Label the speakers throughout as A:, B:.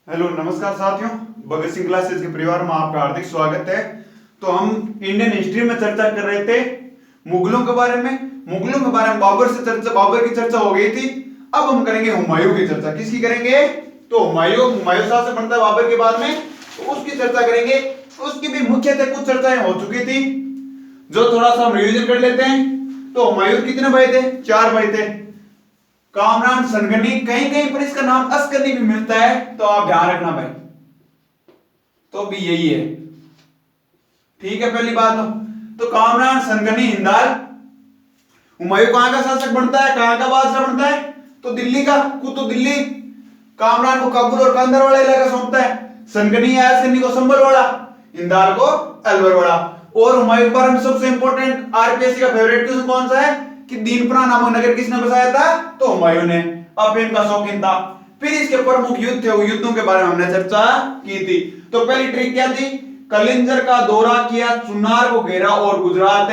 A: Hello नमस्कार साथियों, Bhagat Singh classes के परिवार में आपका हार्दिक स्वागत है। तो हम इंडियन हिस्ट्री में चर्चा कर रहे थे मुगलों के बारे में। बाबर की चर्चा हो गई थी। अब हम करेंगे हुमायूं की चर्चा। किसकी करेंगे? तो हुमायूं शासक बनता है बाबर के बाद में, तो उसकी चर्चा करेंगे। उसकी भी मुख्यतः कुछ चर्चाएं हो चुकी थी, जो थोड़ा सा हम रिवीजन कर लेते हैं। तो हुमायूं कितने भाई थे? 4 भाई थे। कामरान सनगनी, कहीं कहीं पर इसका नाम अस्कनी भी मिलता है, तो आप ध्यान रखना भाई। तो भी यही है, ठीक है। पहली बात तो कामरान सनगनी हिंदाल। हुमायूं कहां का शासक बनता है, कहां का बादशाह बनता है? तो दिल्ली का। कुतुब दिल्ली। कामरान को काबुल और कांधार वाला इलाका सौंपता है। सनगनी या अस्कनी को संभल वाला, हिंदाल को अलवर वाला। और हुमायूं पर हम सबसे इंपॉर्टेंट आरपीएससी का फेवरेट क्वेश्चन कौन सा है कि दीनपुरा नामक नगर किसने बसाया था? तो हुमायूं ने। अफीम का शौकीन था। फिर इसके प्रमुख युद्ध थे, युद्धों के बारे में हमने चर्चा की थी। तो पहली ट्रिक क्या थी? कलिंजर का दौरा किया, चुनार को घेरा और गुजरात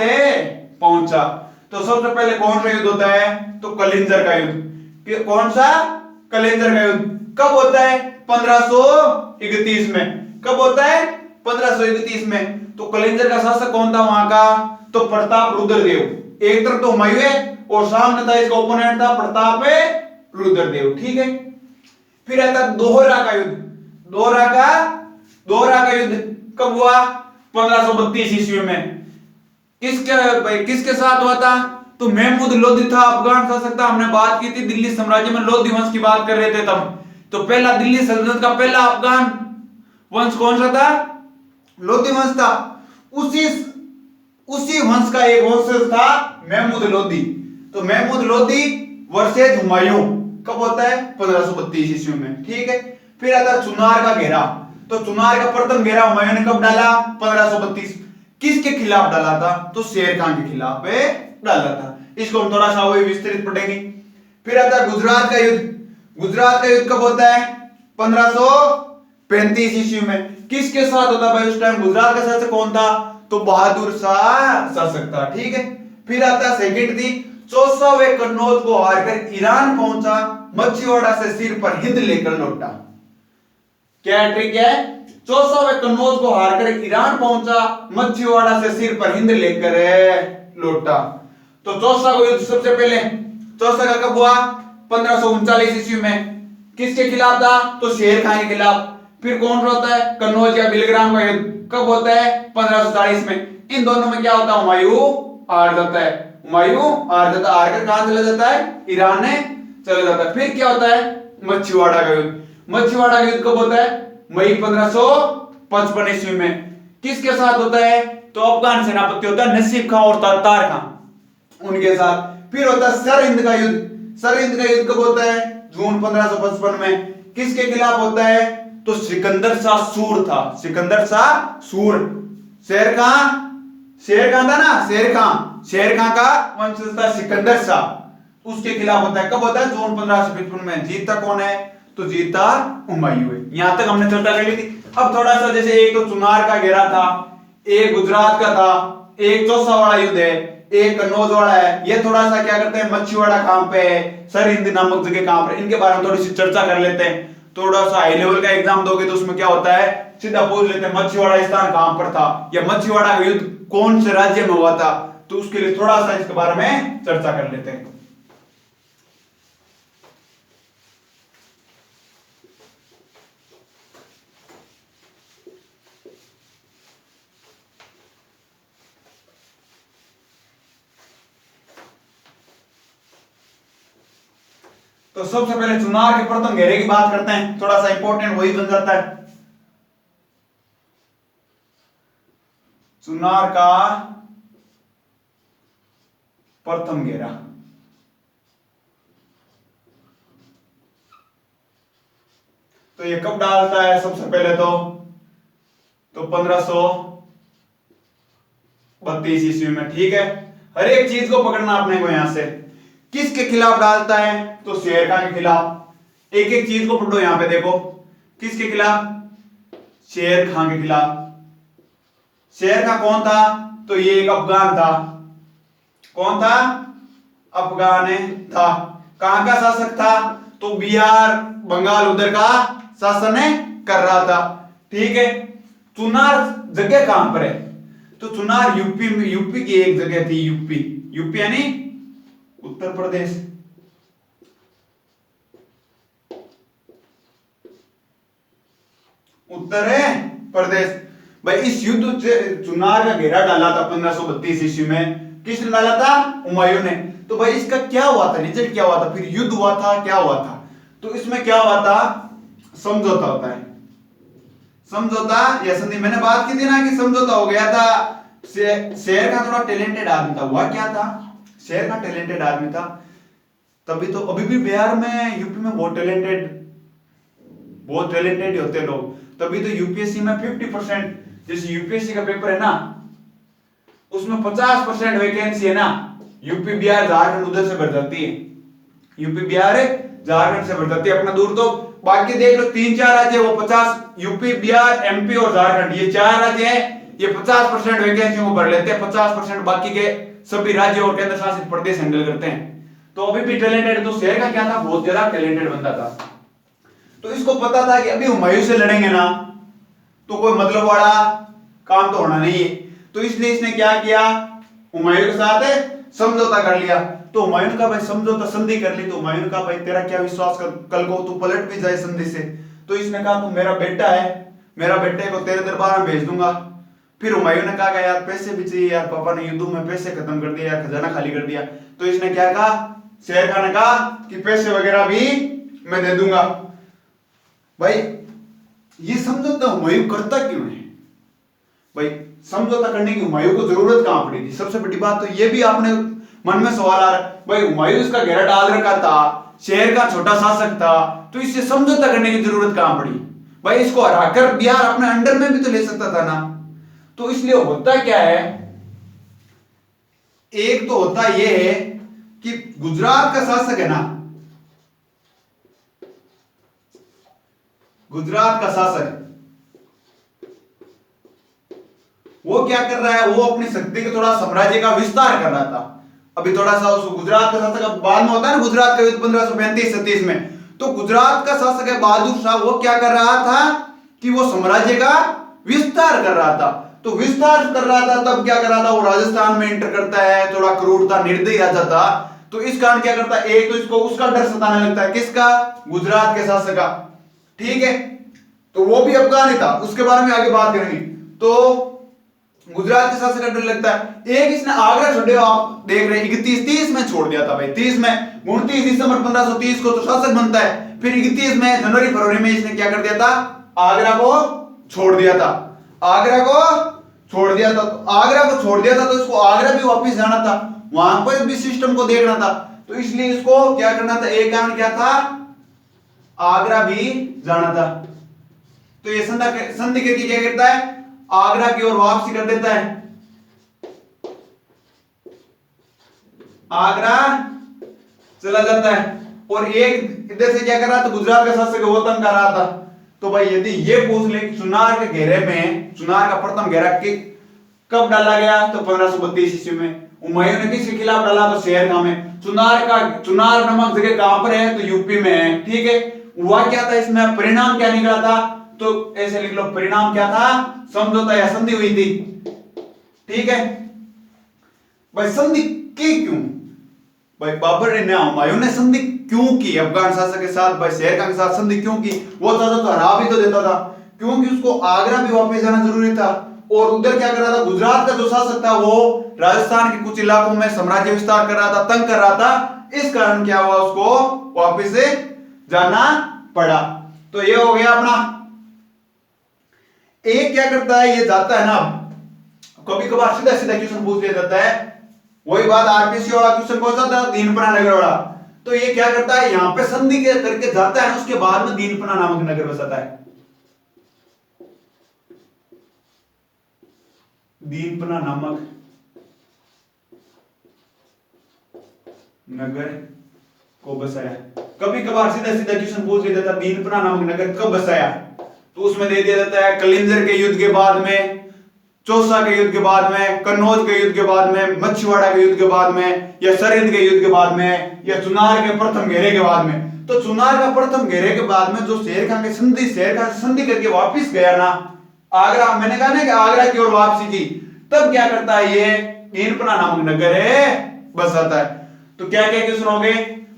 A: पहुंचा। तो सबसे पहले कौन सा युद्ध होता है? तो कलिंजर का युद्ध। कौन सा? कलिंजर का युद्ध। कब होता है? 1531 में। कब होता है? 1531 में। तो कलिंजर का शासक कौन था वहां का? तो प्रताप रुद्रदेव। एक तरफ तो हुमायूं है और सामने था इसका ओपोनेंट था प्रताप रुद्रदेव, ठीक है। फिर आता दोहरा का युद्ध। दोहरा का युद्ध कब हुआ? 1532 ईस्वी में। किसके साथ हुआ था? तो महमूद लोधी था, अफगान शासक था। हमने बात की थी दिल्ली साम्राज्य में लोधी वंश की बात कर रहे थे तब। तो पहला दिल्ली सल्तनत का पहला अफगान वंश कौन सा था? लोधी वंश था। उसी वंश का एक वंशज था महमूद लोधी। तो महमूद लोधी वर्सेस हुमायूं कब होता है? 1532 ईस्वी में, ठीक है। फिर आता है चुनार का घेरा। तो चुनार का प्रथम घेरा हुमायूं ने कब डाला? 1532। किसके खिलाफ डाला था? तो शेर खान के खिलाफ डाला था। इसको हम थोड़ा सा विस्तृत पढ़ेंगे। फिर आता है गुजरात का युद्ध। गुजरात का युद्ध कब होता है? 1535 ईस्वी में। किसके साथ होता भाई उस टाइम? गुजरात का शासक कौन था? तो बहादुर शाह शासक था, ठीक है। फिर आता है सेकंड थी 400वें कन्नौज को हारकर ईरान पहुंचा, मच्छीवाड़ा से सिर पर हिंद लेकर लौटा। क्या ट्रिक है? 400वें कन्नौज को हारकर ईरान पहुंचा, मच्छीवाड़ा से सिर पर हिंद लेकर लौटा। तो 400 का युद्ध सबसे पहले 400 का कब हुआ? 1539 ईस्वी में। किसके खिलाफ था? तो शेर खान के खिलाफ। फिर कौन सा होता है? कन्नौज या बिलग्राम का युद्ध कब होता है? 1540 में। इन दोनों में क्या होता है? हुमायूं हार जाता है। हारकर कहां चला जाता है? ईरान ने चला जाता है। फिर क्या होता है? मच्छीवाड़ा का युद्ध। मच्छीवाड़ा का युद्ध कब होता है? मई 1555 ईस्वी में। किसके साथ होता है? तो अफगान सेनापति होता है नसीब खां और तार खां, उनके साथ। फिर होता है सरहिंद का युद्ध। सरहिंद का युद्ध कब होता है? जून 1555 में। किसके खिलाफ होता है? तो सिकंदर शाह सूर था। सिकंदर शाह सूर। शेर खान था ना, शेर खान का वंशज था सिकंदर शाह। उसके खिलाफ होता है। कब होता है? जून 1555 में। जीतता कौन है? तो जीता हुमायूं है। यहां तक हमने चर्चा कर ली थी। अब थोड़ा सा, जैसे एक तो चुनार का घेरा था, एक गुजरात का था, एक चौसा वाला युद्ध है, एक कन्नौज वाला है। ये थोड़ा सा क्या करते हैं, मच्छीवाड़ा कहां पे है, सरहिंद नामक जगह कहां पर, इनके बारे में थोड़ी सी चर्चा कर लेते हैं। थोड़ा सा हाई लेवल का एग्जाम दोगे तो उसमें क्या होता है, सीधा पूछ लेते हैं मच्छीवाड़ा स्थान कहां पर था, या मच्छीवाड़ा का युद्ध कौन से राज्य में हुआ था। तो उसके लिए थोड़ा सा इसके बारे में चर्चा कर लेते हैं। तो सबसे पहले चुनार के प्रथम घेरे की बात करते हैं, थोड़ा सा इंपॉर्टेंट वही बन जाता है। चुनार का प्रथम घेरा। तो ये कब डालता है? सबसे पहले तो 1532 ईस्वी में, ठीक है। हर एक चीज को पकड़ना अपने को यहां से। किसके खिलाफ डालता है? तो शेर खान के खिलाफ। एक एक चीज को पढ़ो यहां पे, देखो किसके खिलाफ? शेर खान के खिलाफ। शेर खान कौन था? तो ये एक अफगान था। कौन था? अफगान था। कहां का शासक था? तो बिहार बंगाल उधर का शासन कर रहा था। ठीक है, चुनार जगह कहां पर है? तो चुनार यूपी में, यूपी की एक जगह थी, यूपी, यूपी यानी उत्तर प्रदेश। उत्तर प्रदेश। भाई इस युद्ध से चुनार का घेरा डाला था 1532 ईस्वी में। किसने डाला था? हुमायूं ने। तो भाई इसका क्या हुआ था, रिजल्ट क्या हुआ था, फिर युद्ध हुआ था, क्या हुआ था? तो इसमें क्या हुआ था? समझौता होता है, समझौता या संधि। मैंने बात की थी ना कि समझौता हो गया था। शेर का थोड़ा टैलेंटेड आदमी था। हुआ क्या था? शेर का टैलेंटेड आदमी था, तभी तो अभी भी बिहार में, यूपी में बहुत टैलेंटेड ही होते हैं लोग। तभी तो यूपीएससी में 50%, जैसे यूपीएससी का पेपर है ना, उसमें 50% वैकेंसी है ना, यूपी बिहार झारखंड उधर से भर जाती है। यूपी बिहार झारखंड से भर जाती है। अपना दूर तो बाकी देख लो, 3-4 राज्य वो 50, यूपी बिहार एमपी और झारखंड, ये 4 राज्य है, ये 50% वैकेंसी को भर लेते हैं। 50% बाकी के सभी राज्य और केंद्र शासित प्रदेश हैंडल करते हैं। तो अभी भी टैलेंटेड। तो शेर का क्या था? बहुत ज्यादा टैलेंटेड बंदा था। तो इसको पता था कि अभी हुमायूं से लड़ेंगे ना तो कोई मतलब वाला काम तो होना नहीं है। तो इसलिए इसने क्या किया? हुमायूं के साथ समझौता कर लिया। तो हुमायूं ने कहा भाई समझौता, संधि कर ली। तो हुमायूं ने कहा भाई तेरा क्या विश्वास कर, कल को तू पलट भी जाए संधि से। तो इसने कहा तू मेरा बेटा है, मेरा बेटे को तेरे दरबार में भेज दूंगा। फिर हुमायूं ने कहा यार पैसे भी चाहिए यार, पापा ने युद्ध में पैसे खत्म कर दिया, खजाना खाली कर दिया। तो इसने क्या कहा? शेर खान ने कहा कि पैसे वगैरह भी मैं दे दूंगा। भाई ये समझौता हुमायूं करता क्यों है? भाई समझौता करने की हुमायूं को जरूरत कहां पड़ी थी? सबसे बड़ी बात तो ये भी आपने मन में सवाल आ रहा है। भाई हुमायूं इसका घेरा डाल रखा था, शहर का छोटा शासक था, तो इससे समझौता करने की जरूरत कहां पड़ी? भाई इसको हराकर बिहार अपने अंडर में भी तो ले सकता था ना। तो इसलिए होता क्या है, एक तो होता यह है कि गुजरात का शासक है ना, गुजरात का शासक वो क्या कर रहा है? वो अपनी शक्ति के थोड़ा साम्राज्य का विस्तार कर रहा था। अभी थोड़ा सा उसको गुजरात का शासक बाद में होता है ना, गुजरात का युद्ध 1535-37 में। तो गुजरात का शासक है बहादुर शाह, वो क्या कर रहा था कि वो साम्राज्य का विस्तार कर रहा था। तो विस्तार कर रहा था, तब क्या कर रहा था? वो राजस्थान में एंटर करता है, थोड़ा क्रूरता, निर्दयी राजा था। तो इस कारण क्या करता है? एक तो इसको उसका डर सताने लगता है। किसका? गुजरात के शासक का। ठीक है, तो वो भी अफगानी था, उसके बारे में आगे बात करेंगे। तो गुजरात के शासक का डर लगता है। एक इसने आगरा छोड़े, आप देख रहे हैं 31-30 में छोड़ दिया था भाई। 30 में 29 दिसंबर 1530 को तो शासक बनता है। फिर 31 में जनवरी फरवरी में इसने क्या कर दिया था? आगरा को छोड़ दिया था। आगरा को छोड़ दिया था। तो आगरा को छोड़ दिया था तो इसको आगरा भी वापस जाना था, वहां पर भी सिस्टम को देखना था। तो इसलिए इसको क्या करना था? एक कारण क्या था? आगरा भी जाना था। तो ये संधि करके क्या करता है? आगरा की ओर वापसी कर देता है। आगरा चला जाता है। और एक इधर से क्या कर रहा था? गुजरात का शासक वो तंग कर रहा था। तो भाई यदि ये पूछ ले कि चुनार के घेरे में, चुनार का प्रथम घेरा कब डाला गया? तो 1532 ईस्वी में। हुमायूं ने किसके खिलाफ डाला? तो शेर खान में। चुनार नामक जगह कहां पर है? तो यूपी में है। ठीक है, हुआ क्या था इसमें? परिणाम क्या निकला था? तो ऐसे लिख लो, परिणाम क्या था? समझौता या संधि हुई थी। ठीक है भाई, संधि की क्यों? भाई बाबर ने, हुमायूं ने संधि क्यों की अफगान शासक के साथ? भाई शेर खान के साथ संधि क्यों की? वो चाहता तो हरा भी तो देता था, क्योंकि उसको आगरा भी वापस जाना जरूरी था। और उधर क्या कर रहा था? गुजरात का जो शासक था वो राजस्थान के कुछ इलाकों में साम्राज्य विस्तार कर रहा था, तंग कर रहा था। इस कारण क्या हुआ? उसको वापस से जाना पड़ा। तो ये हो गया अपना। एक क्या करता है? ये जाता है ना, कभी कभार सीधा सीधा क्वेश्चन पूछ लिया जाता है। वही बात आरपीसी वाला क्वेश्चन कौन सा था? दीनपना नगर वाला। तो ये क्या करता है? यहां पे संधि करके जाता है, उसके बाद में दीनपना नामक नगर बसाता है। दीनपना नामक नगर को बसाया। कभी कभार सीधा सीधा क्वेश्चन पूछ लिया जाता है, दीनपना नामक नगर कब बसाया? तो उसमें दे दिया जाता है कलिंजर के युद्ध के बाद में, चौसा के युद्ध के बाद में, कन्नौज के युद्ध के बाद में, मछुआड़ा के युद्ध के बाद में, या सरहिंद के युद्ध के बाद में, या चुनार के प्रथम घेरे के बाद में। तो चुनार का प्रथम घेरे के बाद में जो शेर खान की संधि, शेर खान संधि करके वापिस गया ना आगरा, मैंने कहा ना कि आगरा की ओर वापसी की, तब क्या करता है ये दीनपना नामक नगर है बसाता है। तो क्या क्या क्वेश्चन हो गए,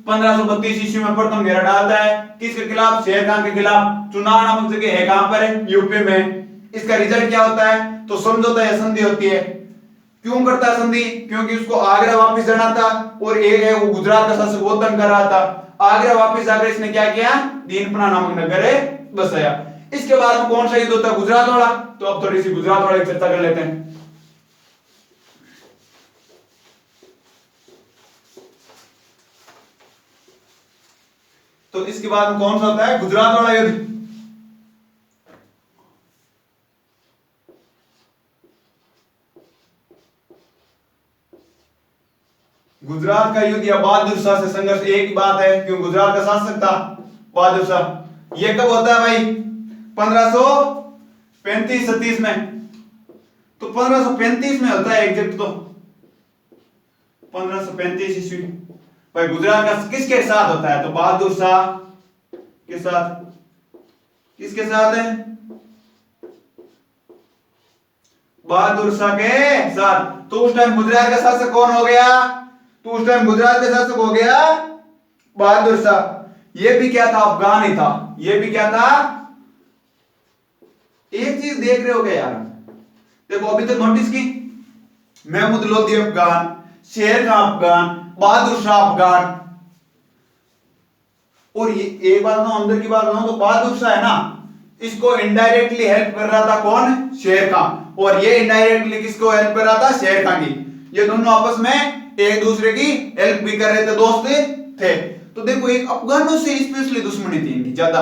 A: 1532 ईस्वी में प्रथम घेरा डालता है किसके खिलाफ, शेर खान के खिलाफ। चुनार नामक जगह है कहां पर है, यूपी में। इसका रिजल्ट क्या होता है, तो समझौता या संधि होती है। क्यों करता है संधि, क्योंकि उसको आगरा वापस जाना था और एक है वो गुजरात का शासक वो तंग कर रहा था। आगरा वापस जाकर इसने क्या किया, दीनपना नामक नगर है बसाया। इसके बाद में कौन सा युद्ध होता है, गुजरात वाला। तो अब थोड़ी सी गुजरात वाले की चर्चा कर लेते हैं। तो इसके बाद में कौन सा होता है, गुजरात वाला युद्ध। गुजरात का युद्ध या बहादुर शाह से संघर्ष एक ही बात है, क्यों गुजरात का शासक था बहादुर शाह। ये कब होता है भाई, 1535-36 में। तो 1535 में होता है एग्जैक्ट, तो 1535 ईस्वी भाई गुजरात का किसके साथ होता है, तो बहादुर शाह के साथ। किसके साथ है, बहादुर शाह के साथ। तो उस टाइम गुजरात का शासक कौन हो गया, तो उस टाइम गुजरात का शासक हो गया बहादुर शाह। ये भी क्या था, अफगान ही था। ये भी क्या था, एक चीज देख रहे हो क्या यार, देखो अभी तक नोटिस की, महमूद लोधी अफगान, शेर खान अफगान, बहादुर शाह अफगान। और ये एक बात ना अंदर की बात ना, तो बहादुर शाह है ना, इसको इनडायरेक्टली हेल्प कर रहा था कौन, शेर खान। और ये इनडायरेक्टली किसको हेल्प कर रहा था, शेर खान की। ये दोनों आपस में एक दूसरे की हेल्प भी कर रहे थे, दोस्त थे। तो देखो एक अफगानों से स्पेशली दुश्मनी थी इनकी ज्यादा।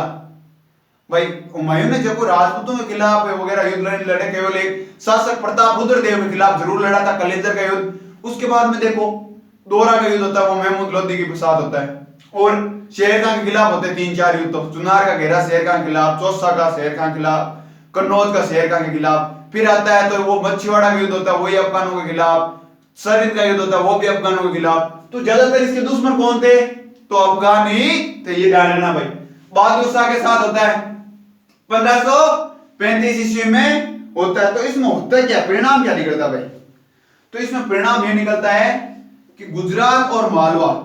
A: भाई हुमायूं ने जब राजपूतों के खिलाफ वगैरह युद्ध लड़े, केवल एक शासक प्रतापरुद्र देव के खिलाफ जरूर लड़ा था, कलिंजर का युद्ध। उसके बाद में देखो दोहरा का युद्ध होता है, वो महमूद लोधी के साथ होता है। और शेर खान के खिलाफ होते 3-4 युद्ध, तो चुनार का घेरा शेर खान के खिलाफ, चौसा का शेर खान के खिलाफ, कन्नौज का शेर खान के खिलाफ। फिर आता है तो वो मच्छीवाड़ा का युद्ध होता है, वही अफगानों के खिलाफ। सरहिंद का युद्ध होता है, वो भी अफगानों के खिलाफ। तो ज्यादातर इसके दुश्मन कौन थे, तो अफगान ही थे। ये ध्यान रखना भाई। बहादुर शाह के साथ होता है 1535 ईस्वी में होता है। तो इसमें होता है क्या, परिणाम क्या निकलता भाई, तो इसमें परिणाम यह निकलता है कि गुजरात और मालवा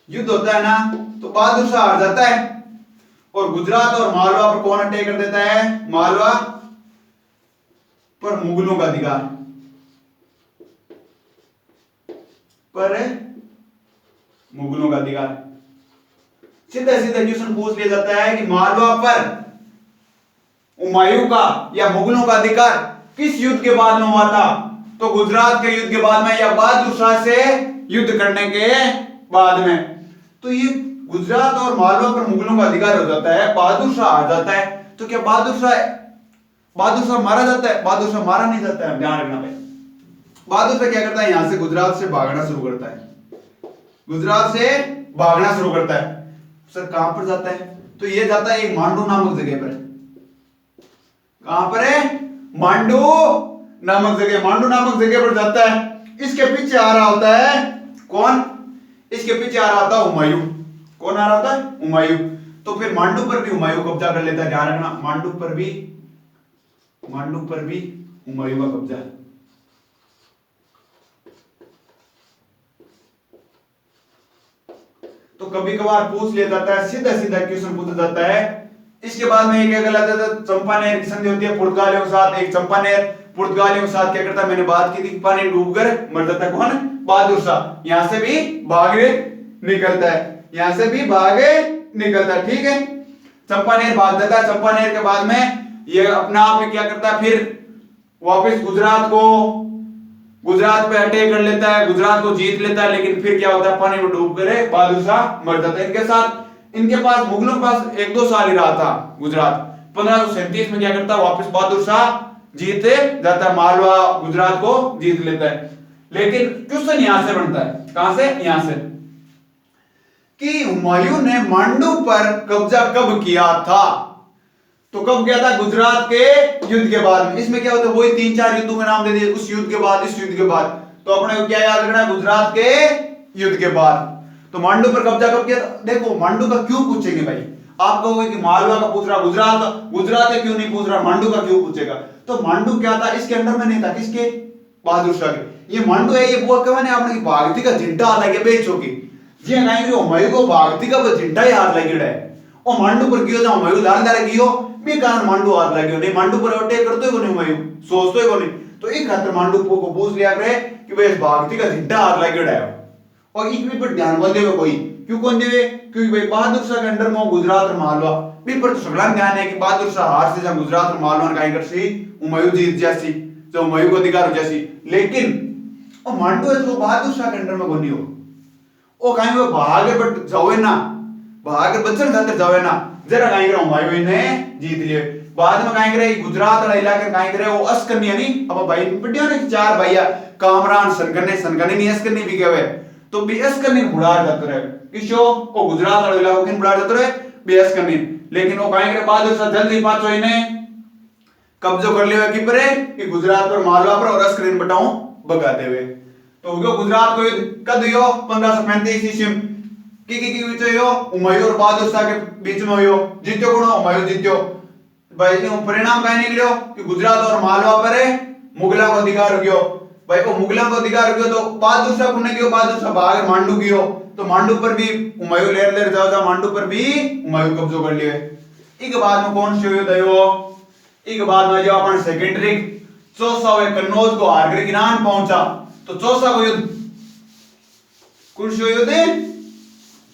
A: युद्ध होता है ना, तो बहादुर शाह हार जाता है और गुजरात और मालवा पर कौन अटैक कर देता है, मालवा पर मुगलों का अधिकार, पर मुगलों का अधिकार। सीधा सीधा क्वेश्चन पूछ लिया जाता है कि मालवा पर हुमायूं का या मुगलों का अधिकार किस युद्ध के बाद में हुआ था, तो गुजरात के युद्ध के बाद में या बहादुर शाह से युद्ध करने के बाद में। तो ये गुजरात और मालवा पर मुगलों का अधिकार हो जाता है, बहादुर शाह आ जाता है। तो क्या बहादुर शाह मारा जाता है, बहादुर शाह मारा नहीं जाता है, ध्यान रखना भाई। बहादुर शाह क्या करता है, यहां से गुजरात से भागना शुरू करता है, गुजरात से भागना शुरू करता है। सर कहां पर जाता है, तो ये जाता है एक मांडू नामक जगह पर। कहां पर है, मांडू नामक जगह, मांडू नामक जगह पर जाता है। इसके पीछे आ रहा होता है कौन, इसके पीछे आ रहा होता है हुमायूं। कौन आ रहा होता है, हुमायूं। तो फिर मांडू पर भी हुमायूं कब्जा कर लेता है, ध्यान रखना। मांडू पर भी हुमायूं का कब्जा है। तो कभी कभार पूछ लिया जाता है, सीधा सीधा क्वेश्चन पूछा जाता है। इसके बाद में क्या कहलाता है, चंपानेर की संधि होती है पुर्तगालियों के साथ। एक चंपानेर पुर्तगालियों के साथ क्या करता है, मैंने बात की थी, पानी डूबकर मर जाता है कौन, बहादुर शाह। यहां से भी भागे निकलता है, यहां से भी भागे निकलता है, ठीक है। चंपानेर भाग जाता है। चंपानेर के बाद में ये अपना आप क्या करता है, फिर वापस गुजरात पे अटैक कर लेता है, गुजरात को जीत लेता है। लेकिन फिर क्या होता है, पानी में डूब कर बहादुर शाह मर जाता है। इनके साथ इनके पास मुगलों के पास 1-2 साल ही रहा था गुजरात। 1537 में क्या करता है, वापस बहादुर शाह जीत जाता है, मालवा गुजरात को जीत लेता है। लेकिन क्वेश्चन यहां से बनता है, कहां से, यहां से, कि हुमायूं ने मांडू पर कब्जा कब किया था, तो कब किया था, गुजरात के युद्ध के बाद में। इसमें क्या होता है, वही 3-4 युद्धों के नाम दे दिए, उस युद्ध के बाद, इस युद्ध के बाद। तो अपने को क्या याद रखना है, गुजरात के युद्ध के बाद। तो मांडू पर कब्जा कब किया था? देखो मांडू का क्यों पूछेंगे भाई, आप कहोगे कि मालवा का पूछ रहा, गुजरात का, गुजरात है क्यों नहीं पूछ रहा, मांडू का क्यों पूछेगा? तो मांडू क्या था, इसके अंडर में नहीं था, किसके? बहादुर शाह के। ये मांडू है, ये वो कहने आपने की भागती का झिंडा हाथ लगे बेचो की जी कहेंगे हुमायूं को भागती का झिंडा ही हाथ लगे है और मांडू पर गियो था, हुमायूं लाल लाल गियो बे कारण मांडू हाथ लगे नहीं, मांडू पर अटैक करते को नहीं, हुमायूं सोचते को नहीं। तो एक खातिर मांडू को पूछ लिया करे कि भाई भागती का झिंडा हाथ लगे है और एक भी पर ध्यान बंदे हुए कोई क्यों कौन देवे, क्योंकि भाई बहादुर शाह के अंडर में गुजरात और मालवा भी पर तो सगला ध्यान है कि बहादुर शाह हार से जब गुजरात और मालवा का कर सी हुमायूं जीत जैसी जो हुमायूं को अधिकार हो जैसी, लेकिन और मांडू है तो बहादुर शाह के अंडर में कोनी हो ओ कहीं वो भागे बट जावे ना, भागे बचन खातिर जावे ना, जरा कहीं करे हुमायूं ने जीत लिए। बाद में कहीं करे गुजरात वाला इलाके कहीं करे वो अस्कन्नी नहीं, अब भाई बढ़िया ने चार भैया कामरान सनकने सनकने नहीं अस्कन्नी भी कहवे तो बी अस्कन्नी बुढ़ार जाते रहे किशो ओ गुजरात वाला इलाका किन बुढ़ार जाते रहे बी अस्कन्नी, लेकिन वो कहीं करे बहादुर शाह जल्दी पाचो इन्हें कब्जो कर लिया कि परे कि गुजरात पर मालवा पर और अस्कन्नी बटाऊं भगाते हुए। तो हो गयो गुजरात को युद्ध कद हुयो 1535 ईस्वी में की बीच हुयो हुमायूं और बहादुर शाह के बीच में हुयो, जीत्यो कौन? हुमायूं जीत्यो भाई। परिणाम कहीं निकलियो कि गुजरात और मालवा पर मुगला को अधिकार हो गयो भाई, को मुगला को अधिकार हो गयो तो बहादुर शाह को गयो, बहादुर शाह भाग मांडू गयो तो मांडू पर भी हुमायूं लेर लेर जाओ मांडू पर भी हुमायूं कब्जो कर लिए। एक बाद में कौन से युद्ध हुयो? एक बाद में जो अपन सेकेंडरी चौसा कन्नौज को हार कर ईरान पहुंचा तो चौसा को युद्ध कौन सा युद्ध?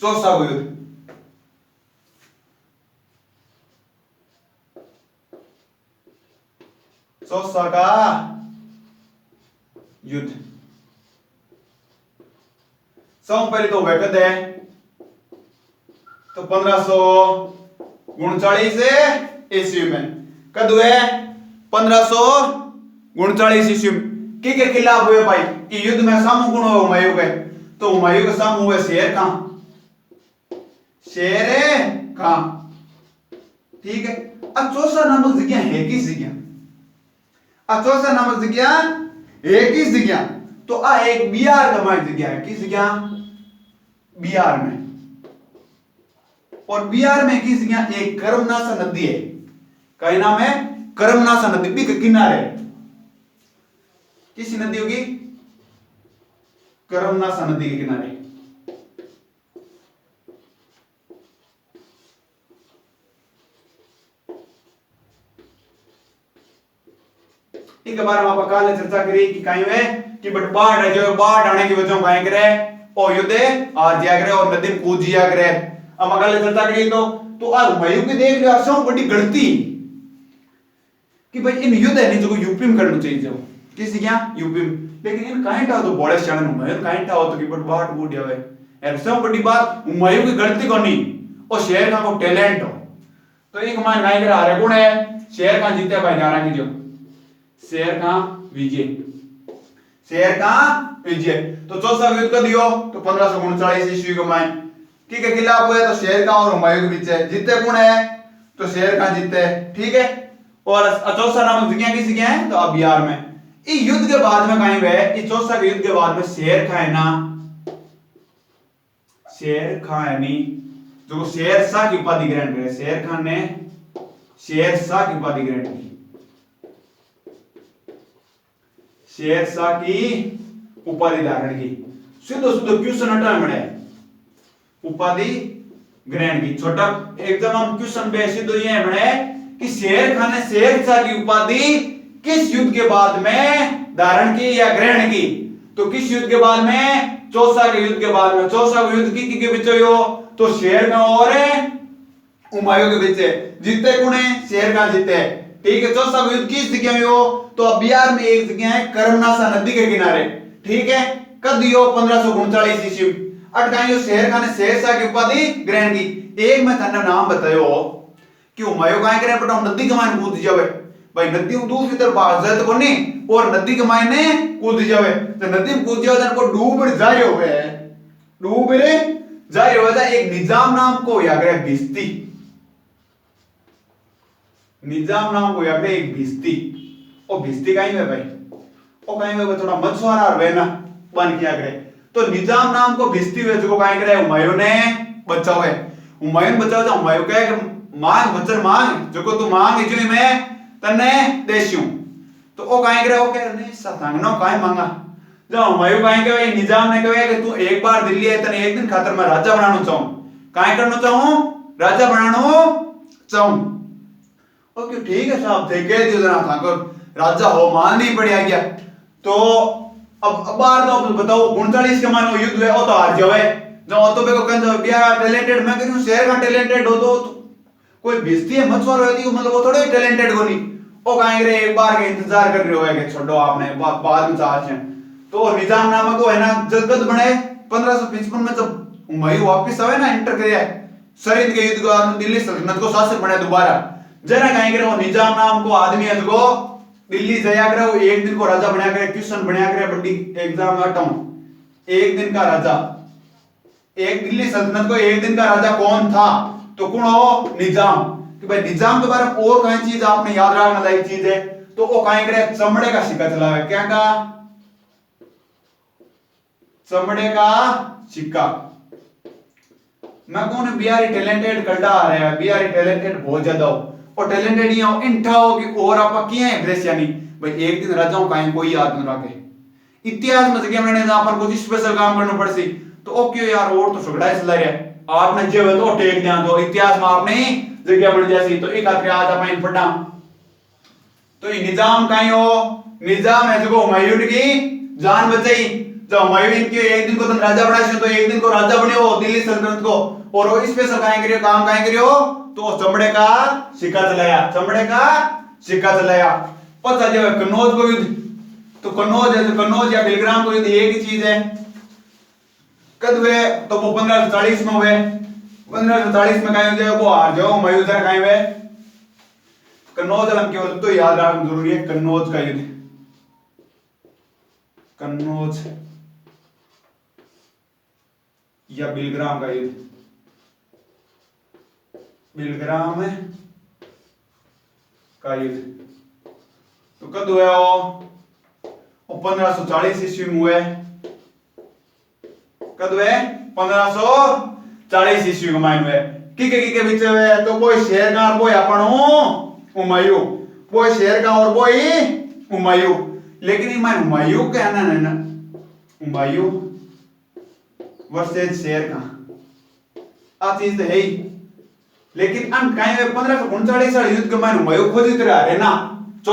A: चौसा को युद्ध। चौसा का युद्ध सब पहले तो वह कद है तो 1539 ईस्वी में कद हुए 1539 ईस्वी में के खिलाफ हुए भाई कि युद्ध में सामू गुण हुए हुमायूं के, तो हुमायूं के सामू हुए शेर खां, शेर खां ठीक है। अचौसा नामक जगह है किस जगह? अचौसा नामक जगह है किस जगह? तो आ एक बिहार का माइक जगह है, किस जगह? बिहार में। और बिहार में किस जगह? एक कर्मनासा नदी है, का नाम है कर्मनासा नदी भी के किनारे। किस नदी होगी? कर्मनासा नदी के किनारे। इसके बारे में आप काल चर्चा करी कि कहीं है कि बट बाढ़ है जो बाढ़ आने की वजह कहीं करे और युद्ध हार जिया करे और नदी में कूद जिया करे। अब काल चर्चा करी तो आज हुमायूं की देख लिया सब बड़ी गलती कि भाई इन युद्ध है नहीं जो यूपी में करना चाहिए जो किसी क्या यूपी में, लेकिन इन काइंड था तो बड़े शान हुमायूं काइंड था तो कि बट बाढ़ बूढ़ जावे यार सब बड़ी बात हुमायूं की गलती को नहीं और शेर का को टैलेंट हो। तो एक मान गाय के हारे कौन है? शेर का जीते भाई नारा की जो शेर का विजय, शेर का विजय। तो चौसा युद्ध कर दियो तो 1539 ईस्वी को माइन ठीक है खिलाफ हुए तो शेर का और हुमायूं के बीच है, जीते कौन है? तो शेर का जीते ठीक है। और चौसा नामक जगह किस जगह है? तो अब बिहार में। इस युद्ध के बाद में कहीं हुए इस चौसा के युद्ध के बाद में शेर खां है ना, शेर खां है नी जो शेर शाह की उपाधि ग्रहण करे, शेर खान ने शेर शाह की उपाधि ग्रहण की, शेर शाह की उपाधि धारण की, सीधो सीधो क्वेश्चन हटा मणे उपाधि ग्रहण की। छोटा एकदम हम क्वेश्चन पे सीधो ये मणे कि शेर खान ने शेर शाह की उपाधि किस युद्ध के बाद में धारण की या ग्रहण की? तो किस युद्ध के बाद में? चौसा के युद्ध के बाद में। चौसा के युद्ध की बीच हो तो शेर खां और हुमायूं के बीच जीते कौन है? शेर खां जीते ठीक है। चौसा का युद्ध किस जगह में हो? तो अब बिहार में एक जगह है कर्मनासा नदी के किनारे ठीक है। कद दियो 1539 ईस्वी अटकाइयो शेर खान ने शेर शाह की उपाधि ग्रहण की। एक मैं थाने नाम बतायो कि हुमायूं काहे करे पटा नदी के मायने कूद जावे भाई, नदी में दूसरी तरफ भाग जाए तो कोनी और नदी के मायने कूद जावे तो नदी में कूद जावे को डूब जाए होवे डूब रे जाए होवे एक निजाम नाम को या करे भिस्ती, निजाम नाम को या करे एक भिस्ती। और भिस्ती कहीं है भाई ओ कहीं में थोड़ा मछुआरा वे ना बन किया करे तो निजाम नाम को भिस्ती हुए जो कहीं करे हुमायूं ने बचाओ है। हुमायूं बचाओ तो हुमायूं कहे मांग वचन मांग जो को तू मांग जो मैं तने देशूं। तो ओ कहीं करे ओ कह नहीं सतांगनो कहीं मांगा। जब हुमायूं कहीं कहे निजाम ने कहे कि तू एक बार दिल्ली है तने एक दिन खातर मैं राजा बनाना चाहूं। कहीं करना चाहूं राजा बनाना चाहूं। ओके ठीक है साहब थे कह दियो जना था राजा हो मान नहीं पड़िया गया। तो अब बार तो बताओ 39 के मानो युद्ध है ओ तो हार जावे जो तो पे को कन जो बिया टैलेंटेड मैं कहूं शेर का टैलेंटेड हो तो कोई बेइज्जती है मछुआरा होती मतलब वो थोड़े टैलेंटेड को नहीं। ओ कहीं रे एक बार के इंतजार कर रहे हो कि छोड़ो आपने बाद में चार्ज है। तो निजाम नामक वो है ना जगत बने 1555 में जब हुमायूं वापस आवे ना एंटर किया सरिंद के युद्ध को दिल्ली सल्तनत को शासक बने दोबारा जरा कहीं करे वो निजाम नाम को आदमी है जो दिल्ली जाया करे वो एक दिन को राजा बनाया करे क्वेश्चन बनाया करे बड़ी एग्जाम हटाऊं एक दिन का राजा एक दिल्ली सल्तनत को एक दिन का राजा कौन था तो कौन हो निजाम कि भाई निजाम के बारे में और कहीं चीज आपने याद रखने लायक चीज है तो वो कहीं करे चमड़े का सिक्का चलावे क्या का चमड़े का सिक्का। मैं कौन बिहारी टैलेंटेड कल्डा आ रहा है बिहारी टैलेंटेड बहुत ज्यादा हो और टैलेंटेड ही हो इंठा हो कि और आपा किया है ब्रेस यानी भाई एक दिन राजाओं कहीं कोई याद न रखे इतिहास में जगह मैंने जहां पर कुछ स्पेशल काम करना पड़सी तो ओके यार और तो झगड़ा चला रहा आपने जो है तो टेक ध्यान दो इतिहास में आपने जगह बन जैसी तो एक आखिर आज अपन पढ़ना तो ये निजाम कहीं हो निजाम है जो हुमायूं की जान बचाई जब हुमायूं के एक दिन को तुम राजा बना तो एक दिन को राजा बने हो दिल्ली सल्तनत को और वो स्पेशल कहीं करियो काम कहीं करियो तो चमड़े का सिक्का चलाया चमड़े का सिक्का चलाया। पता जो कन्नौज को युद्ध तो कन्नौज है तो कन्नौज या बिलग्राम को युद्ध एक ही चीज है कद हुए तो वो 1540 में हुए 1540 में कहीं हो वो हार जाओ हुमायूं जरा कहीं हुए कन्नौज हम केवल तो याद रखना जरूरी है कन्नौज का युद्ध कन्नौज या बिलग्राम का युद्ध बिलग्राम का युद्ध तो कद हुआ वो 1540 ईस्वी में हुए कद हुए 1540 ईस्वी में मायन हुए के बीच में तो कोई शेर का और कोई अपन हुमायूं कोई शेर का और कोई हुमायूं लेकिन ये मायन हुमायूं कहना है ना हुमायूं वर्सेस शेर का आ चीज तो है ही लेकिन अंत कहीं 1539 युद्ध के मायन हुमायूं खुद ही रहे ना